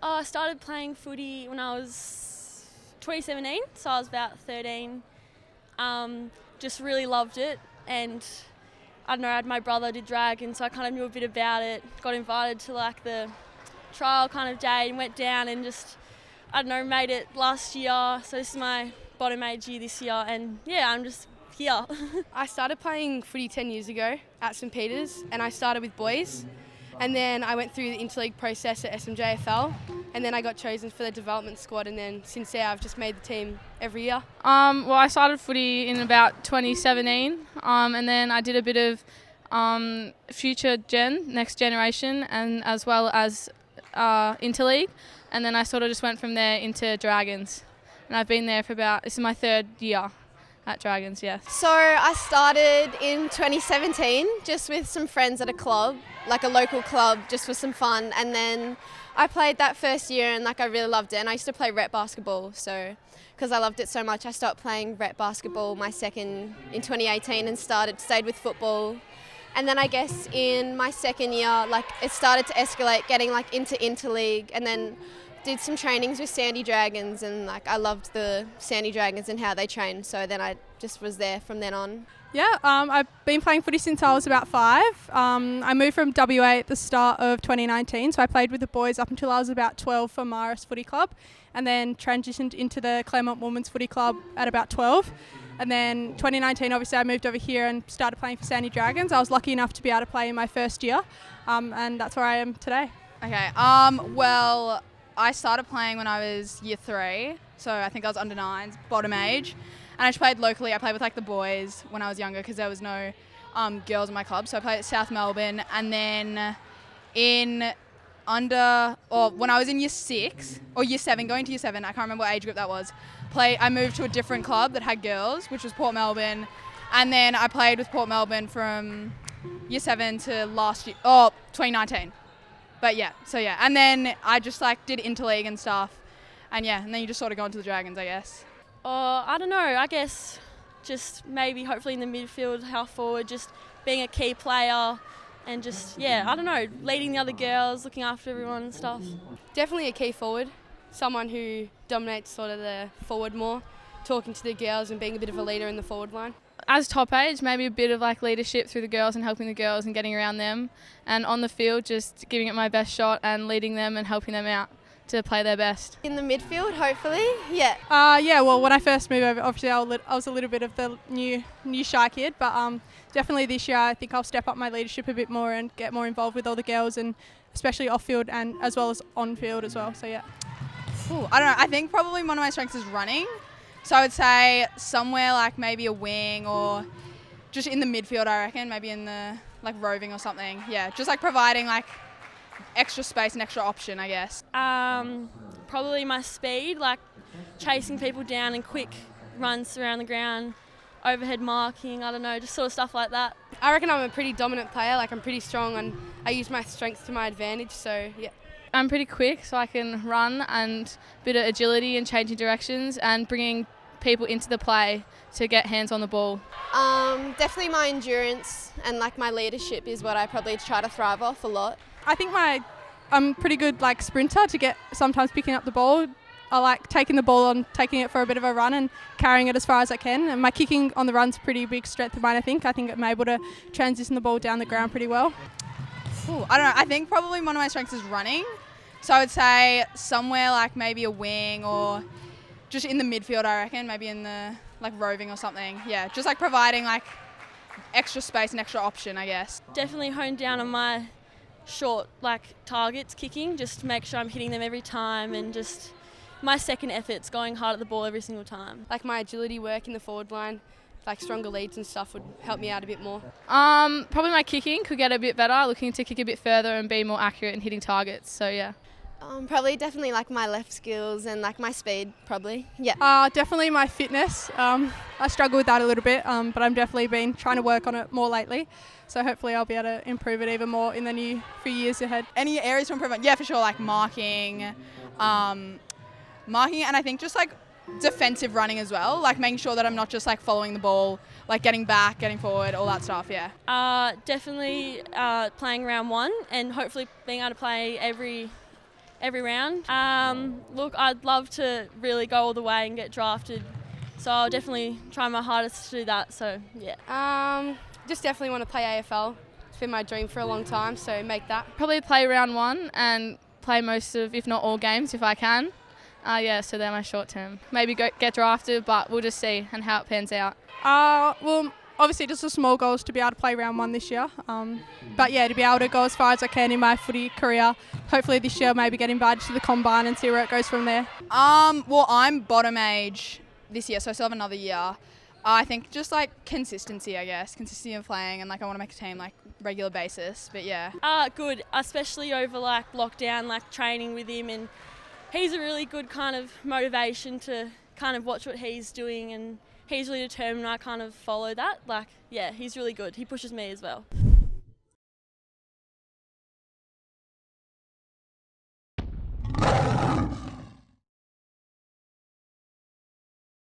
I started playing footy when I was 2017, so I was about 13. Just really loved it, and I don't know, I had my brother did Dragons, so I kind of knew a bit about it. Got invited to like the trial kind of day and went down and just, I don't know, made it last year. So this is my bottom age year this year, and yeah, I'm just here. I started playing footy 10 years ago at St Peter's, and I started with boys. And then I went through the interleague process at SMJFL, and then I got chosen for the development squad, and then since there I've just made the team every year. Well, I started footy in about 2017, and then I did a bit of future next generation, and as well as interleague, and then I sort of just went from there into Dragons, and I've been there for this is my 3rd year at Dragons, yeah. So I started in 2017 just with some friends at a club, like a local club, just for some fun, and then I played that first year and I really loved it, and I used to play rep basketball, so because I loved it so much I stopped playing rep basketball my second in 2018 and stayed with football. And then I guess in my second year it started to escalate, getting into interleague, and then did some trainings with Sandy Dragons, and I loved the Sandy Dragons and how they train, so then I just was there from then on. Yeah, I've been playing footy since I was about 5. I moved from WA at the start of 2019, so I played with the boys up until I was about 12 for Maris Footy Club, and then transitioned into the Claremont Women's Footy Club at about 12. And then 2019, obviously, I moved over here and started playing for Sandy Dragons. I was lucky enough to be able to play in my first year, and that's where I am today. Okay, well, I started playing when I was year 3, so I think I was under 9s, bottom age. And I just played locally. I played with the boys when I was younger because there was no girls in my club. So I played at South Melbourne, and then when I was in year 6 or year 7, going to year 7, I can't remember what age group that was. I moved to a different club that had girls, which was Port Melbourne, and then I played with Port Melbourne from year 7 to 2019. But yeah, and then I just did interleague and stuff, and then you just sort of go into the Dragons, I guess. I don't know, I guess just maybe hopefully in the midfield, half forward, just being a key player and just, I don't know, leading the other girls, looking after everyone and stuff. Definitely a key forward, someone who dominates sort of the forward more, talking to the girls and being a bit of a leader in the forward line. As top age, maybe a bit of leadership through the girls and helping the girls and getting around them, and on the field just giving it my best shot and leading them and helping them out to play their best. In the midfield, hopefully, yeah. Well, when I first moved over, obviously I was a little bit of the new shy kid, but definitely this year I think I'll step up my leadership a bit more and get more involved with all the girls, and especially off field and as well as on field as well. So yeah. Ooh, I don't know. I think probably one of my strengths is running. So I would say somewhere maybe a wing or just in the midfield, I reckon, maybe in the roving or something. Yeah, just providing extra space and extra option, I guess. Probably my speed, chasing people down and quick runs around the ground, overhead marking, I don't know, just sort of stuff like that. I reckon I'm a pretty dominant player, I'm pretty strong and I use my strengths to my advantage, so yeah. I'm pretty quick, so I can run, and a bit of agility and changing directions and bringing people into the play to get hands on the ball. Definitely my endurance and my leadership is what I probably try to thrive off a lot. I think I'm pretty good sprinter to get sometimes picking up the ball. I like taking the ball on, taking it for a bit of a run and carrying it as far as I can. And my kicking on the run's a pretty big strength of mine, I think. I think I'm able to transition the ball down the ground pretty well. Ooh, I don't know. I think probably one of my strengths is running. So I would say somewhere maybe a wing or just in the midfield, I reckon, maybe in the roving or something. Yeah, just providing extra space and extra option, I guess. Definitely hone down on my short targets kicking, just to make sure I'm hitting them every time, and just my second effort's going hard at the ball every single time. My agility work in the forward line, stronger leads and stuff would help me out a bit more. Probably my kicking could get a bit better, looking to kick a bit further and be more accurate in hitting targets, so yeah. Probably definitely my left skills and my speed, probably, yeah. Definitely my fitness. I struggle with that a little bit, but I'm definitely been trying to work on it more lately. So hopefully I'll be able to improve it even more in the new few years ahead. Any areas for improvement? Yeah, for sure, marking, and I think just defensive running as well, making sure that I'm not just following the ball, getting back, getting forward, all that stuff, yeah. Definitely playing round 1 and hopefully being able to play every every round. Look, I'd love to really go all the way and get drafted, so I'll definitely try my hardest to do that. So yeah. Just definitely want to play AFL. It's been my dream for a long time, so make that. Probably play round 1 and play most of, if not all games, if I can. So they're my short term. Maybe get drafted, but we'll just see and how it pans out. Well, obviously just a small goal is to be able to play round 1 this year. But yeah, to be able to go as far as I can in my footy career. Hopefully this year maybe get invited to the Combine and see where it goes from there. Well, I'm bottom age this year, so I still have another year. I think just like consistency, I guess. Consistency of playing, and like I want to make a team like regular basis, but yeah. Good, especially over like lockdown, like training with him, and he's a really good kind of motivation to kind of watch what he's doing, and he's really determined. I kind of follow that. Like, yeah, he's really good. He pushes me as well.